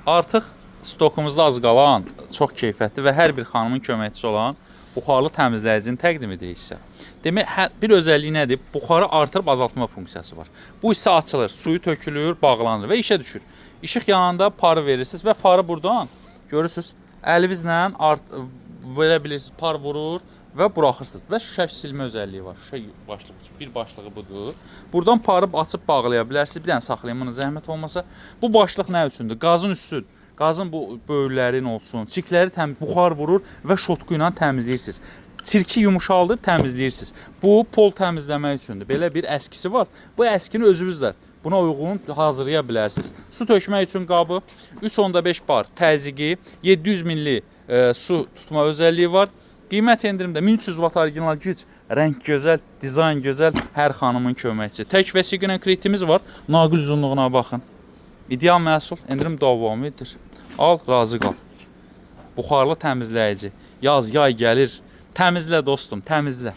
Artıq stokumuzda az qalan, çox keyfiyyətli və hər bir xanımın köməkçisi olan buxarlı təmizləyicini təqdim edirik sizə. Demək, bir özəlliyi nədir? Buxarı artırıb azaltma funksiyası var. Bu isə açılır, suyu tökülür, bağlanır və işə düşür. İşıq yananda parı verirsiniz və parı buradan görürsünüz, əlinizlə verə bilirsiniz, par vurur və buraxırsınız. Və şüşə silmə özəlliyi var. Şüşə başlığı, bir başlığı budur. Buradan parı açıb bağlaya bilərsiniz. Bir dənə saxlayın, bunu zəhmət olmasa. Bu başlıq nə üçündür? Qazın üstü. Qazın bu böyürlərin olsun, çikləri buxar vurur və şotku ilə təmizləyirsiniz. Çirki yumuşaldır, təmizləyirsiniz. Bu pol təmizləmək üçündür. Belə bir əskisi var. Bu əskini özünüz də buna uyğun hazırlaya bilərsiniz. Su tökmək üçün qabı 3.5 bar təzyiqi, 700 milli su tutma özəlliyi var. Qiymət endirimdə 1300 watt orijinal güc, rəng gözəl, dizayn gözəl, hər xanımın köməkçisi. Tək vəsiqə kreditimiz var. Naqil uzunluğuna baxın. İdeal məhsul, endirim davamı edir. Al, razı qal. Buxarlı təmizləyici. Yaz, yay gəlir. Təmizlə dostum, təmizlə.